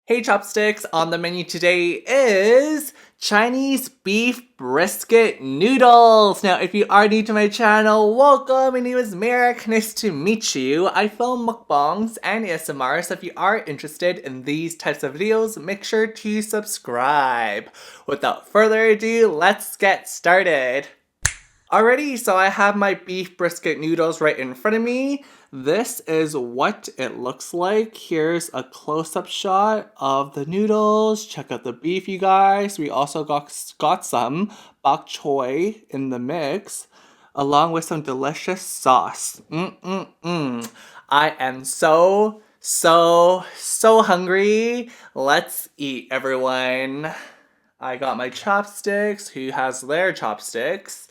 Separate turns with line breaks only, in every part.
Hey Chopsticks, on the menu today is Chinese beef brisket noodles. Now, if you are new to my channel, welcome. My name is Merrick. Nice to meet you. I film mukbangs and ASMR, so if you are interested in these types of videos, make sure to subscribe. Without further ado, let's get started. Alrighty, so I have my beef brisket noodles right in front of me. This is what it looks like. Here's a close-up shot of the noodles. Check out the beef, you guys. We also got some bok choy in the mix, along with some delicious sauce. I am so hungry. Let's eat, everyone. I got my chopsticks. Who has their chopsticks?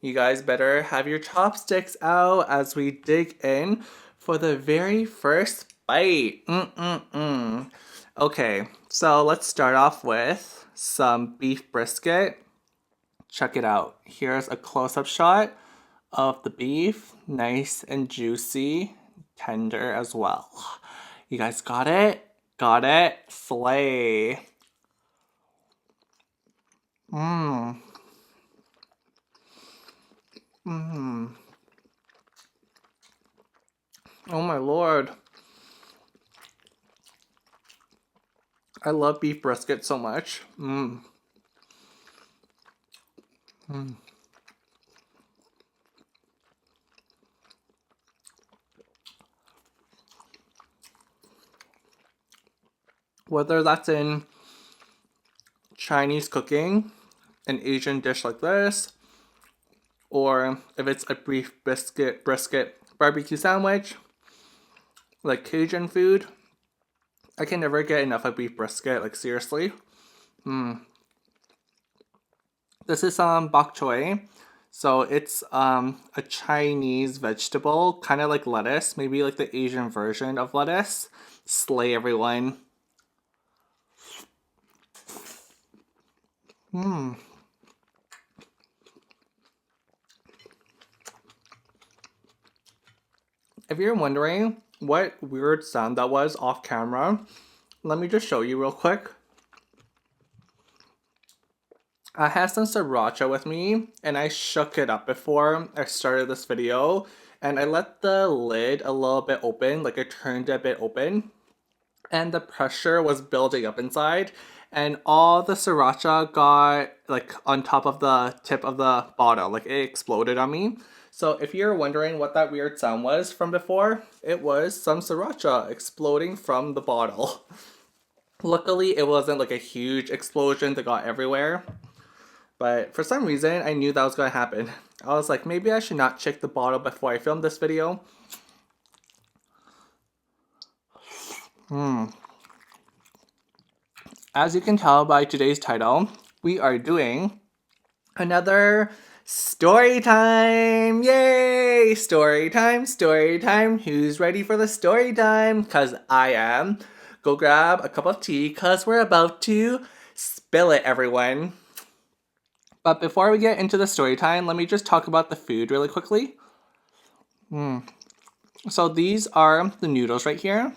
You guys better have your chopsticks out as we dig in for the very first bite. Okay, so let's start off with some beef brisket. Check it out. Here's a close-up shot of the beef. Nice and juicy, tender as well. You guys got it? Got it? Slay. Oh my lord. I love beef brisket so much. Whether that's in Chinese cooking, an Asian dish like this, or if it's a beef brisket barbecue sandwich, like Cajun food, I can never get enough of beef brisket, like seriously. This is some bok choy. So it's a Chinese vegetable, kind of like lettuce, maybe like the Asian version of lettuce. Slay, everyone. If you're wondering what weird sound that was off camera, let me just show you real quick. I have some sriracha with me, and I shook it up before I started this video, and I let the lid a little bit open, like I turned it a bit open, and the pressure was building up inside, and all the sriracha got like on top of the tip of the bottle, like it exploded on me. So if you're wondering what that weird sound was from before, it was some sriracha exploding from the bottle. Luckily, it wasn't like a huge explosion that got everywhere. But for some reason, I knew that was going to happen. I was like, maybe I should not check the bottle before I film this video. As you can tell by today's title, we are doing another story time! Yay! Story time, story time. Who's ready for the story time? Because I am. Go grab a cup of tea because we're about to spill it, everyone. But before we get into the story time, let me just talk about the food really quickly. So these are the noodles right here.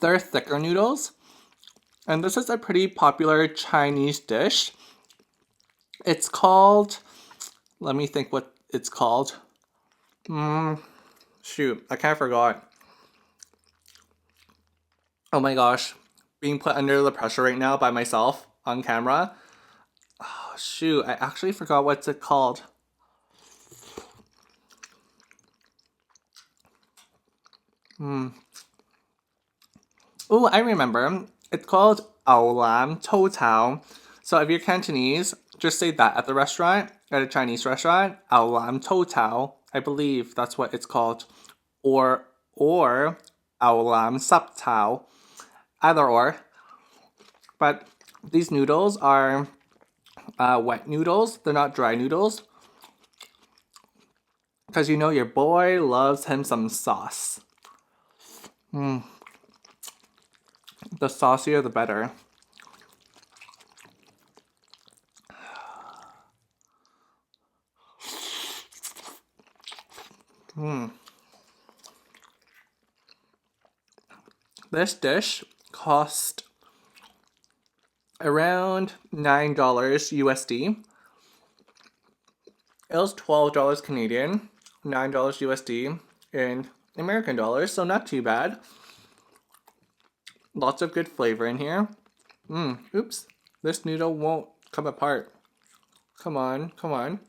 They're thicker noodles. And this is a pretty popular Chinese dish. It's called, let me think what it's called. Shoot, I kind of forgot. Oh my gosh, being put under the pressure right now by myself on camera. Oh shoot, I actually forgot what's it called. Oh, I remember. It's called ao lam tou tao. So if you're Cantonese, just say that at the restaurant, at a Chinese restaurant, ao lam tou tao. I believe that's what it's called. Or ao lam sup tao. Either or. But these noodles are wet noodles. They're not dry noodles. Because you know your boy loves him some sauce. The saucier the better. This dish cost around $9 USD. It was $12 Canadian, $9 USD in American dollars, so not too bad. Lots of good flavor in here. Oops. This noodle won't come apart. Come on, come on.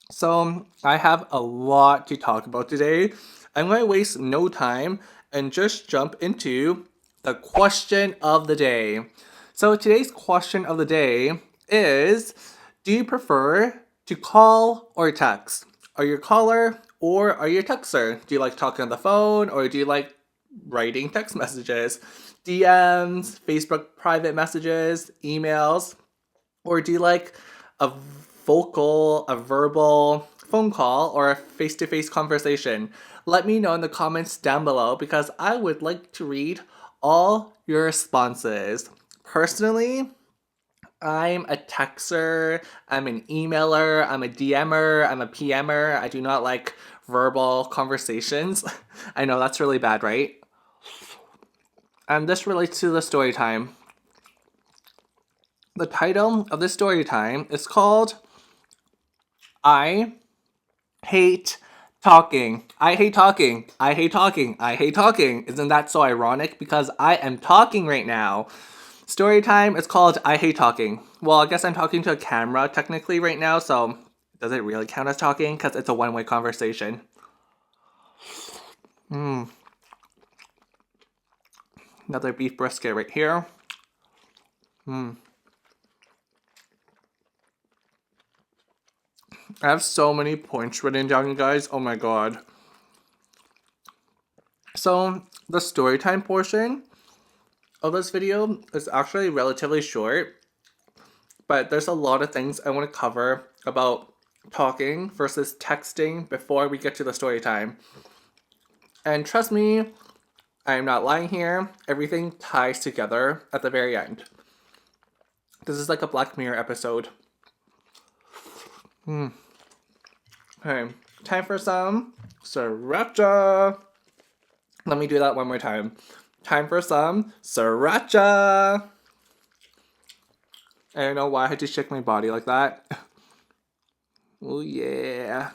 So, I have a lot to talk about today. I'm going to waste no time and just jump into the question of the day. So, today's question of the day is, do you prefer to call or text? Are you a caller or are you a texter? Do you like talking on the phone or do you like writing text messages, DMs, Facebook private messages, emails? Or do you like a verbal phone call or a face-to-face conversation? Let me know in the comments down below because I would like to read all your responses. Personally, I'm a texter, I'm an emailer, I'm a DMer, I'm a PMer. I do not like verbal conversations. I know that's really bad, right? And this relates to the story time. The title of the story time is called I Hate Talking. I hate talking. I hate talking. I hate talking. Isn't that so ironic? Because I am talking right now. Story time is called I Hate Talking. Well, I guess I'm talking to a camera technically right now, so does it really count as talking? Because it's a one-way conversation. Another beef brisket right here. I have so many points written down, you guys. Oh my god. So, the story time portion of this video is actually relatively short, but there's a lot of things I want to cover about talking versus texting before we get to the story time. And trust me, I am not lying here. Everything ties together at the very end. This is like a Black Mirror episode. Okay, time for some sriracha. Let me do that one more time. Time for some sriracha. I don't know why I had to shake my body like that. Oh yeah.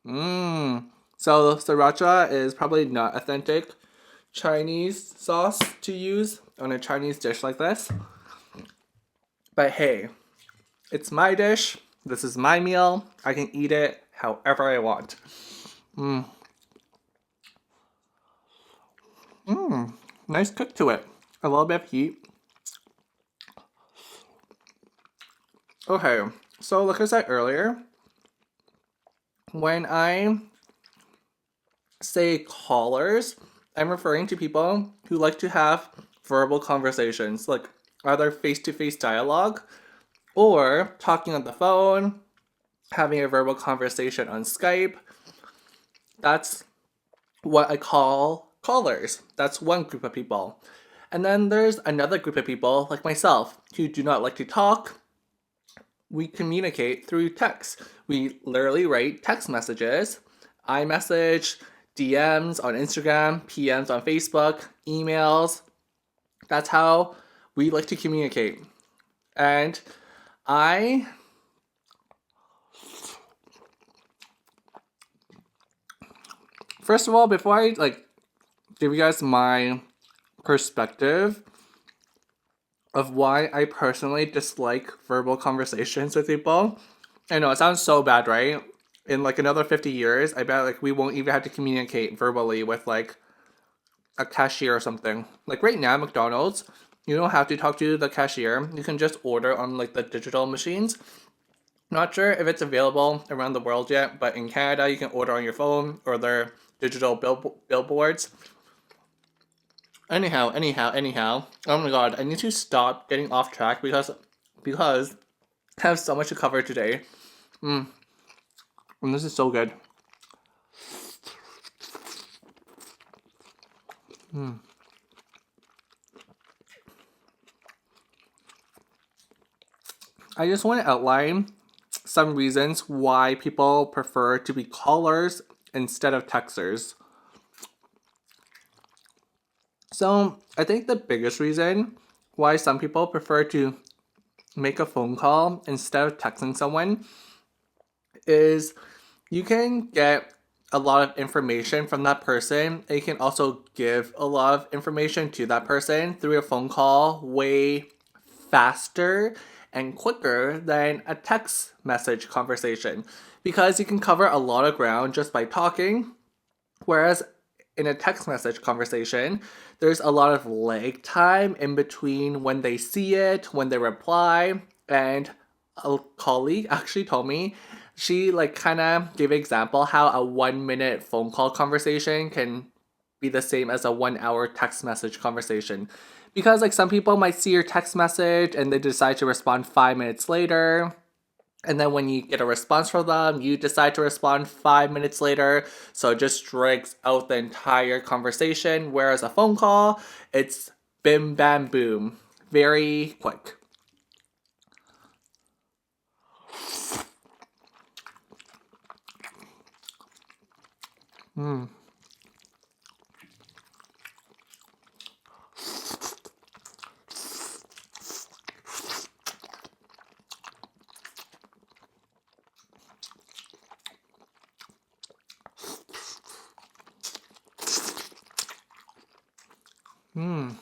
So sriracha is probably not authentic Chinese sauce to use on a Chinese dish like this. But hey, it's my dish. This is my meal. I can eat it however I want. Nice cook to it. A little bit of heat. Okay, so like I said earlier, when I say callers, I'm referring to people who like to have verbal conversations, like either face-to-face dialogue or talking on the phone, having a verbal conversation on Skype. That's what I call callers. That's one group of people. And then there's another group of people, like myself, who do not like to talk. We communicate through text. We literally write text messages, iMessage, DMs on Instagram, PMs on Facebook, emails. That's how we like to communicate. And first of all, before I give you guys my perspective of why I personally dislike verbal conversations with people. I know it sounds so bad, right? In another 50 years, I bet we won't even have to communicate verbally with a cashier or something. Like right now, McDonald's, you don't have to talk to the cashier. You can just order on the digital machines. Not sure if it's available around the world yet, but in Canada, you can order on your phone or their digital billboards. Anyhow. Oh my god, I need to stop getting off track because I have so much to cover today. And this is so good. I just want to outline some reasons why people prefer to be callers instead of texters. So I think the biggest reason why some people prefer to make a phone call instead of texting someone is you can get a lot of information from that person. And you can also give a lot of information to that person through a phone call way faster and quicker than a text message conversation, because you can cover a lot of ground just by talking. Whereas in a text message conversation, there's a lot of lag time in between when they see it, when they reply. And a colleague actually told me, she like kind of gave an example how a 1 minute phone call conversation can be the same as a 1 hour text message conversation. Because like some people might see your text message and they decide to respond 5 minutes later. And then when you get a response from them, you decide to respond 5 minutes later. So it just drags out the entire conversation. Whereas a phone call, it's bim bam boom. Very quick. Mm. Mm.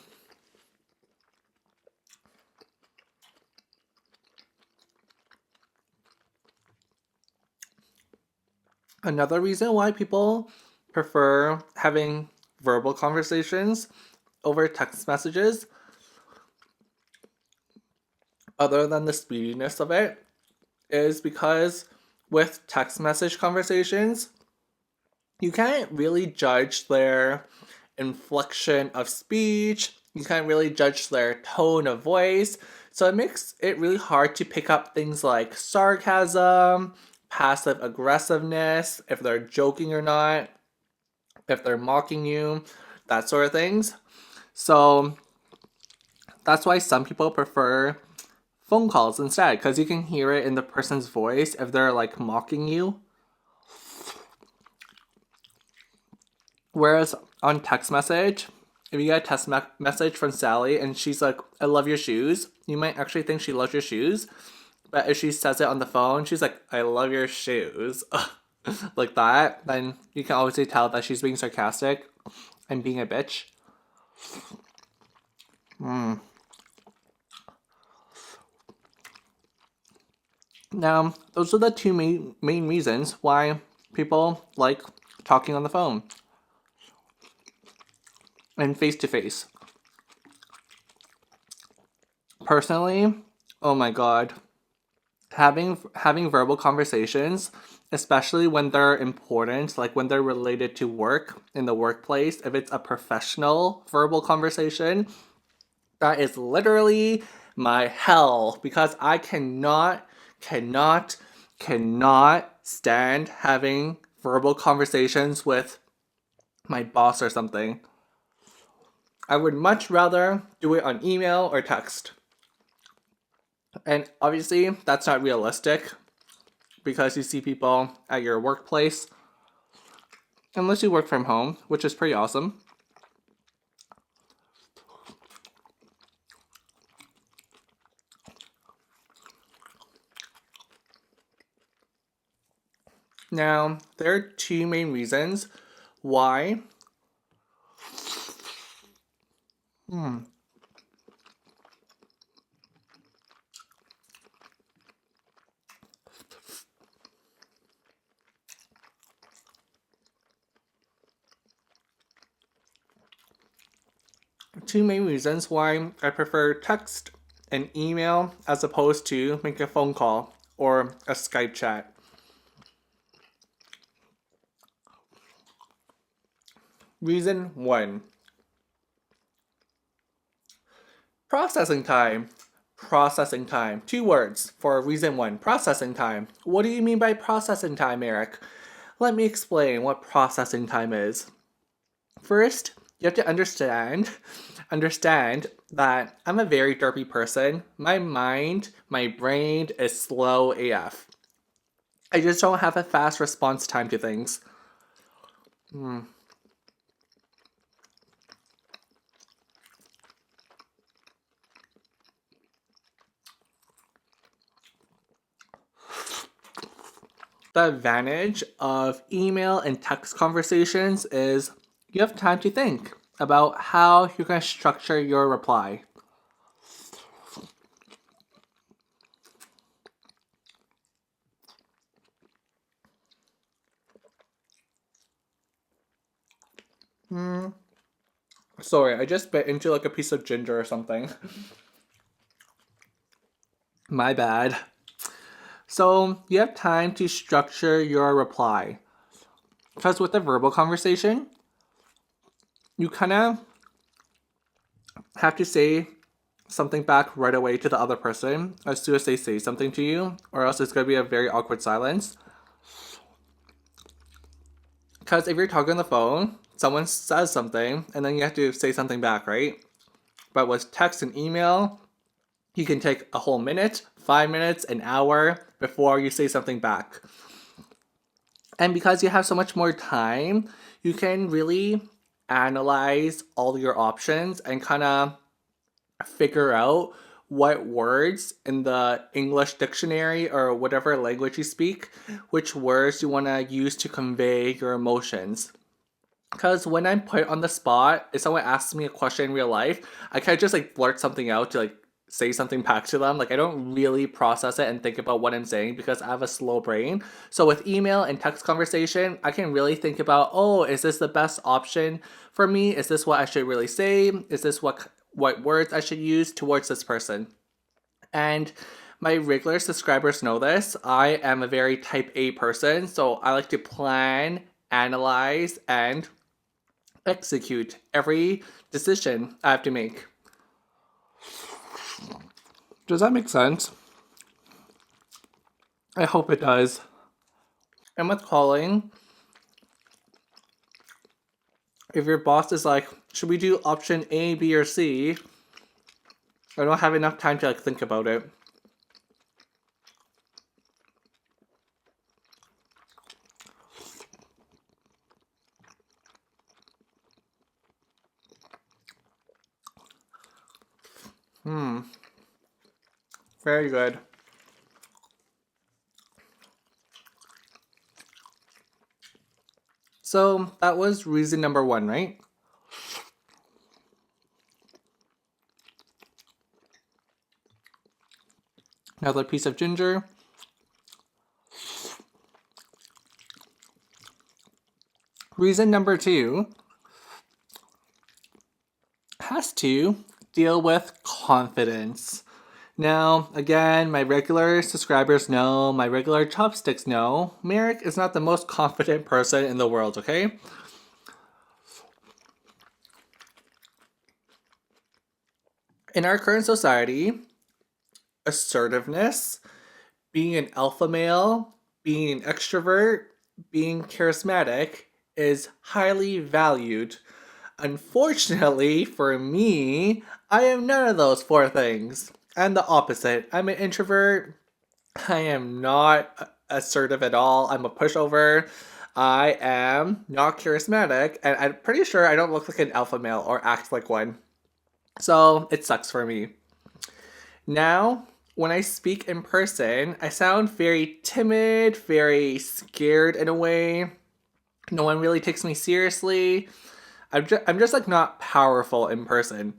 Another reason why people prefer having verbal conversations over text messages, other than the speediness of it, is because with text message conversations, you can't really judge their inflection of speech, you can't really judge their tone of voice. So it makes it really hard to pick up things like sarcasm, passive aggressiveness, if they're joking or not, if they're mocking you, that sort of things. So that's why some people prefer phone calls instead, because you can hear it in the person's voice if they're like mocking you. Whereas on text message, if you get a text message from Sally and she's like, I love your shoes, you might actually think she loves your shoes. But if she says it on the phone, she's like, I love your shoes. Like that, then you can obviously tell that she's being sarcastic and being a bitch. Now, those are the two main reasons why people like talking on the phone and face to face. Personally, oh my god, having verbal conversations, especially when they're important, like when they're related to work in the workplace, if it's a professional verbal conversation, that is literally my hell, because I cannot stand having verbal conversations with my boss or something. I would much rather do it on email or text. And obviously, that's not realistic because you see people at your workplace, unless you work from home, which is pretty awesome. Now, there are two main reasons why. Two main reasons why I prefer text and email as opposed to make a phone call or a Skype chat. Reason one, processing time. Processing time. Two words for reason one, processing time. What do you mean by processing time, Eric? Let me explain what processing time is. First, you have to understand that I'm a very derpy person. My mind, my brain is slow AF. I just don't have a fast response time to things. Mm. The advantage of email and text conversations is you have time to think about how you're going to structure your reply. Sorry, I just bit into like a piece of ginger or something. My bad. So you have time to structure your reply. Because with a verbal conversation, you kind of have to say something back right away to the other person as soon as they say something to you, or else it's going to be a very awkward silence. Because if you're talking on the phone, someone says something, and then you have to say something back, right? But with text and email, you can take a whole minute, 5 minutes, an hour before you say something back. And because you have so much more time, you can really analyze all your options and kind of figure out what words in the English dictionary or whatever language you speak, which words you want to use to convey your emotions. Because when I'm put on the spot, if someone asks me a question in real life, I kind of just like blurt something out to like say something back to them. Like I don't really process it and think about what I'm saying because I have a slow brain. So with email and text conversation, I can really think about, oh, is this the best option for me? Is this what I should really say? Is this what words I should use towards this person? And my regular subscribers know this. I am a very type A person, so I like to plan, analyze, and execute every decision I have to make. Does that make sense? I hope it does. And with calling, if your boss is like, should we do option A, B, or C? I don't have enough time to like think about it. Very good. So that was reason number one, right? Another piece of ginger. Reason number two has to deal with confidence. Now, again, my regular subscribers know, my regular chopsticks know, Merrick is not the most confident person in the world, okay? In our current society, assertiveness, being an alpha male, being an extrovert, being charismatic is highly valued. Unfortunately for me, I am none of those four things. I'm the opposite. I'm an introvert. I am not assertive at all. I'm a pushover. I am not charismatic, and I'm pretty sure I don't look like an alpha male or act like one. So it sucks for me. Now, when I speak in person, I sound very timid, very scared in a way. No one really takes me seriously. I'm just like not powerful in person.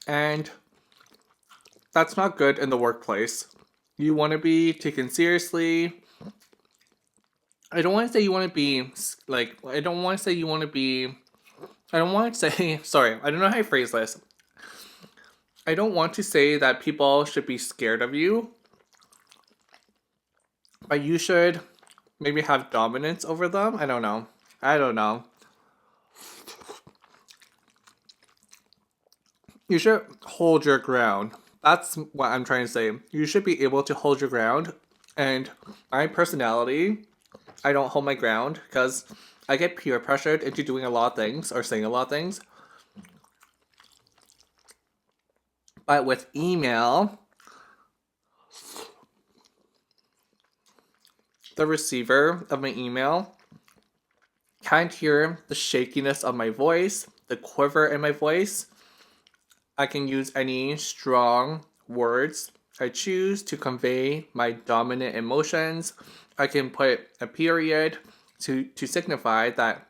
And that's not good in the workplace. You want to be taken seriously. I don't want to say you want to be like, I don't want to say you want to be, I don't want to say, sorry, I don't know how to phrase this. I don't want to say that people should be scared of you, but you should maybe have dominance over them. I don't know. I don't know. You should hold your ground. That's what I'm trying to say. You should be able to hold your ground. And my personality, I don't hold my ground because I get peer pressured into doing a lot of things or saying a lot of things. But with email, the receiver of my email can't hear the shakiness of my voice, the quiver in my voice. I can use any strong words I choose to convey my dominant emotions. I can put a period to signify that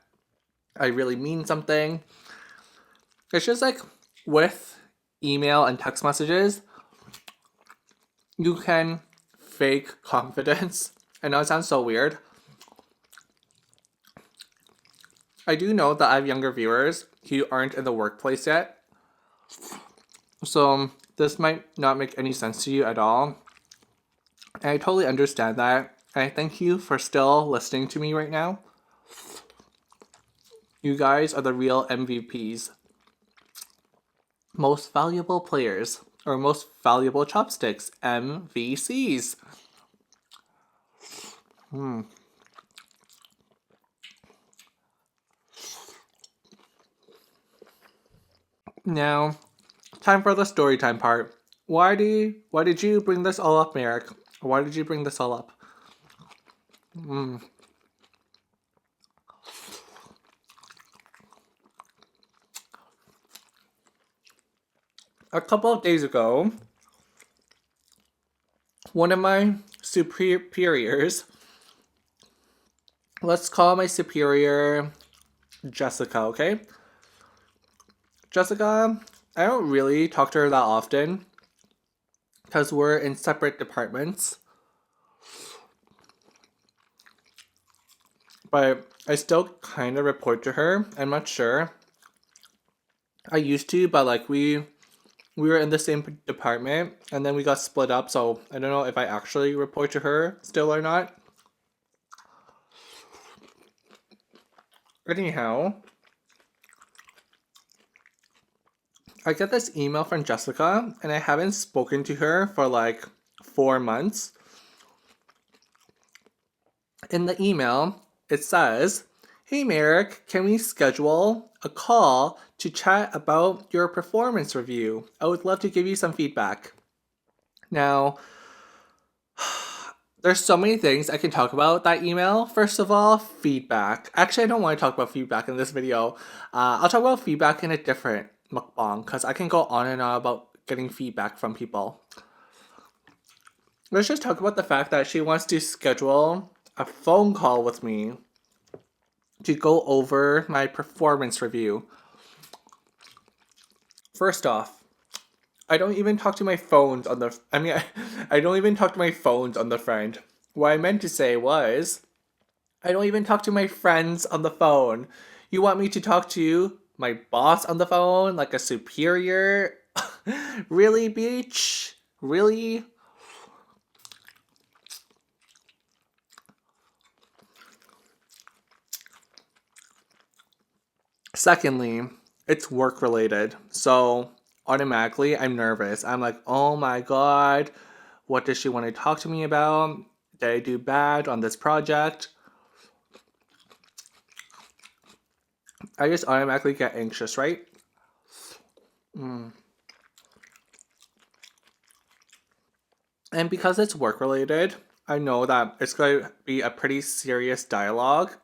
I really mean something. It's just like with email and text messages, you can fake confidence. I know it sounds so weird. I do know that I have younger viewers who aren't in the workplace yet. So this might not make any sense to you at all. And I totally understand that. And I thank you for still listening to me right now. You guys are the real MVPs. Most valuable players. Or most valuable chopsticks. MVCs. Now, time for the story time part. Why did you bring this all up, Merrick? Why did you bring this all up? A couple of days ago, one of my superiors, let's call my superior Jessica, okay? Jessica, I don't really talk to her that often because we're in separate departments. But I still kind of report to her. I'm not sure. I used to, but like we were in the same department and then we got split up, so I don't know if I actually report to her still or not. Anyhow, I get this email from Jessica and I haven't spoken to her for like 4 months. In the email, it says, "Hey Merrick, can we schedule a call to chat about your performance review? I would love to give you some feedback." Now, there's so many things I can talk about that email. First of all, feedback. Actually, I don't want to talk about feedback in this video. I'll talk about feedback in a different mukbang because I can go on and on about getting feedback from people. Let's just talk about the fact that she wants to schedule a phone call with me to go over my performance review. First off, I don't even talk to my phones on the... I don't even talk to my phones on the friend. What I meant to say was, I don't even talk to my friends on the phone. You want me to talk to my boss on the phone, like a superior? Really, bitch? Really? Secondly, it's work related. So automatically I'm nervous. I'm like, oh my god, what does she want to talk to me about? Did I do bad on this project? I just automatically get anxious, right? And because it's work related, I know that it's going to be a pretty serious dialogue.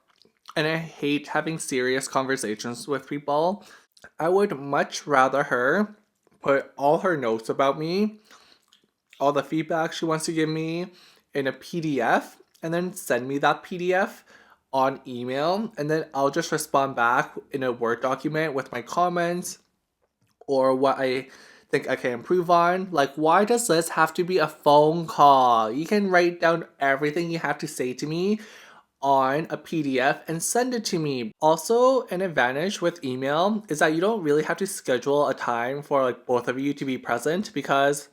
And I hate having serious conversations with people. I would much rather her put all her notes about me, all the feedback she wants to give me in a PDF, and then send me that PDF on email. And then I'll just respond back in a Word document with my comments or what I think I can improve on. Like, why does this have to be a phone call? You can write down everything you have to say to me on a PDF and send it to me. Also, an advantage with email is that you don't really have to schedule a time for like both of you to be present because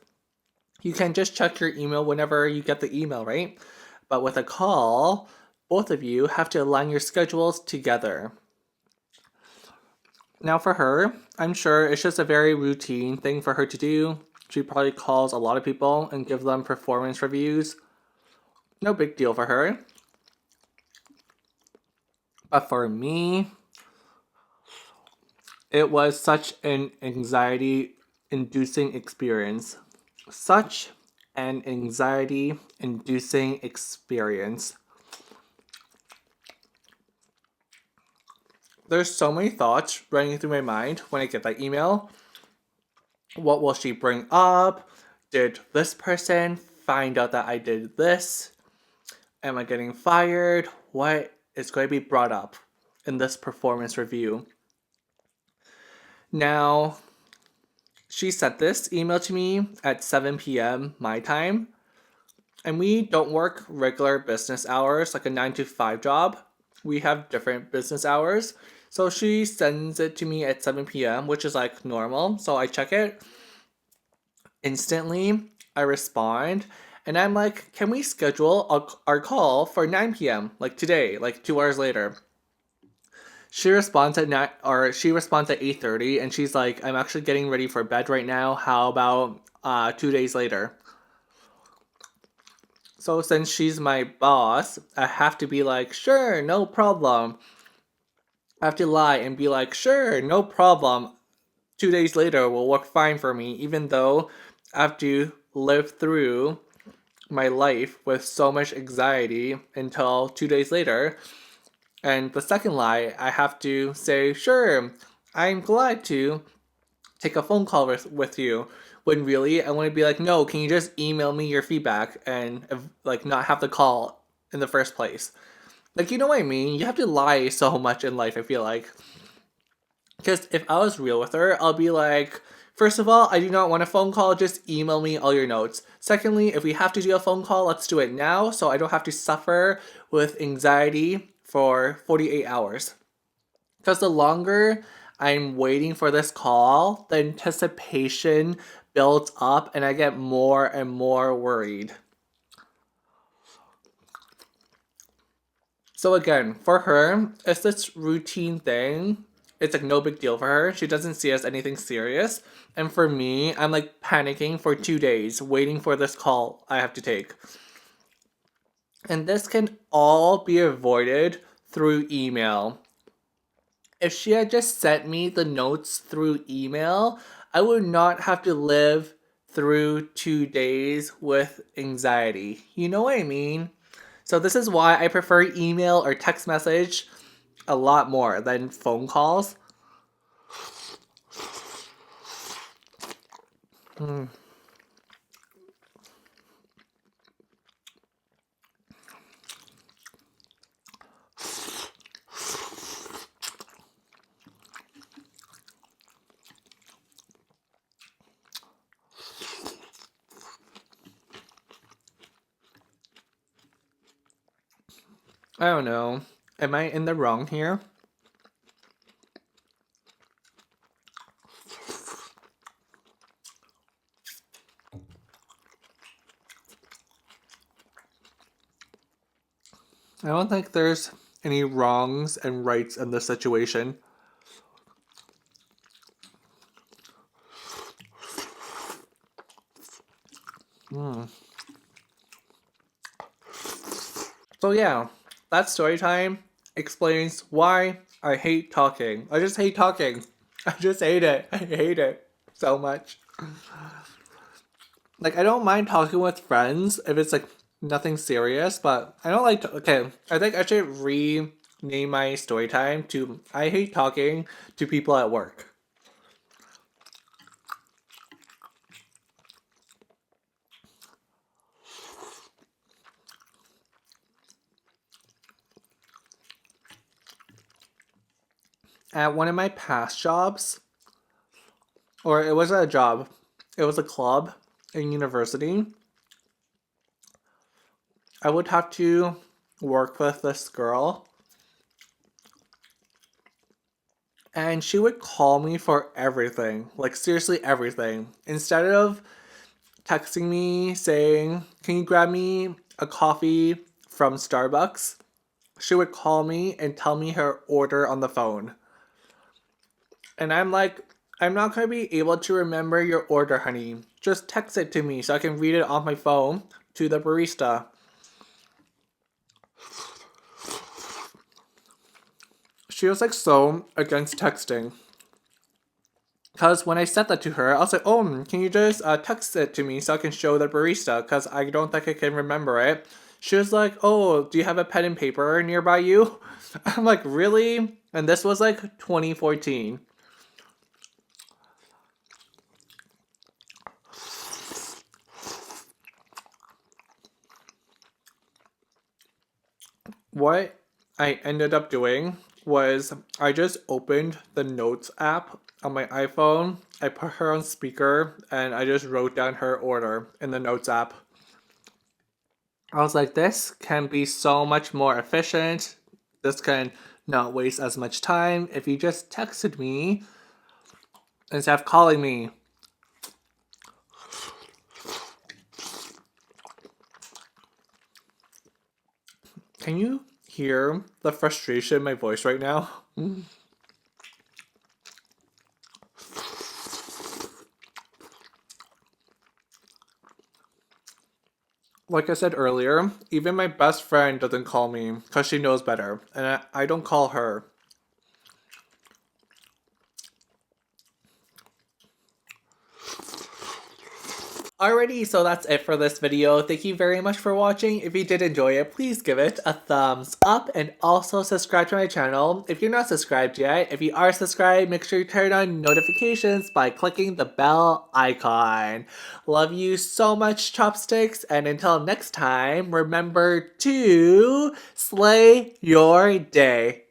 you can just check your email whenever you get the email, right? But with a call, both of you have to align your schedules together. Now for her, I'm sure it's just a very routine thing for her to do. She probably calls a lot of people and gives them performance reviews. No big deal for her. But for me, it was such an anxiety inducing experience. Such an anxiety inducing experience. There's so many thoughts running through my mind when I get that email. What will she bring up? Did this person find out that I did this? Am I getting fired? What is going to be brought up in this performance review? Now, she sent this email to me at 7 p.m. my time, and we don't work regular business hours like a 9 to 5 job. We have different business hours. So she sends it to me at 7 p.m., which is like normal. So I check it. Instantly, I respond, and I'm like, can we schedule our call for 9 p.m. like today, like 2 hours later? She responds at 8:30, and she's like, I'm actually getting ready for bed right now. How about 2 days later? So since she's my boss, I have to be like, sure, no problem. I have to lie and be like, sure, no problem. 2 days later will work fine for me, even though I have to live through my life with so much anxiety until 2 days later. And the second lie, I have to say, sure, I'm glad to take a phone call with you. When really, I want to be like, no, can you just email me your feedback and like not have the call in the first place? Like, you know what I mean? You have to lie so much in life, I feel like. Because if I was real with her, I'll be like, first of all, I do not want a phone call, just email me all your notes. Secondly, if we have to do a phone call, let's do it now so I don't have to suffer with anxiety for 48 hours. Because the longer I'm waiting for this call, the anticipation builds up and I get more and more worried. So again, for her, it's this routine thing. It's like no big deal for her. She doesn't see it as anything serious. And for me, I'm like panicking for 2 days, waiting for this call I have to take. And this can all be avoided through email. If she had just sent me the notes through email, I would not have to live through 2 days with anxiety. You know what I mean? So this is why I prefer email or text message a lot more than phone calls. I don't know. Am I in the wrong here? I don't think there's any wrongs and rights in this situation. So yeah, that story time explains why I hate talking. I just hate talking. I just hate it. I hate it so much. Like, I don't mind talking with friends if it's like nothing serious, but I don't like okay, I think I should rename my story time to I hate talking to people at work. At one of my past jobs, or it wasn't a job, it was a club in university, I would have to work with this girl, and she would call me for everything, like seriously everything. Instead of texting me saying, can you grab me a coffee from Starbucks? She would call me and tell me her order on the phone. And I'm like, I'm not going to be able to remember your order, honey. Just text it to me so I can read it on my phone to the barista. She was like so against texting. Because when I said that to her, I was like, oh, can you just text it to me so I can show the barista? Because I don't think I can remember it. She was like, oh, do you have a pen and paper nearby you? I'm like, really? And this was like 2014. What I ended up doing was I just opened the Notes app on my iPhone. I put her on speaker and I just wrote down her order in the Notes app. I was like, this can be so much more efficient. This can not waste as much time if you just texted me instead of calling me. Can you hear the frustration in my voice right now? Like I said earlier, even my best friend doesn't call me because she knows better, and I don't call her. Alrighty, so that's it for this video. Thank you very much for watching. If you did enjoy it, please give it a thumbs up and also subscribe to my channel if you're not subscribed yet. If you are subscribed, make sure you turn on notifications by clicking the bell icon. Love you so much, chopsticks, and until next time, remember to slay your day.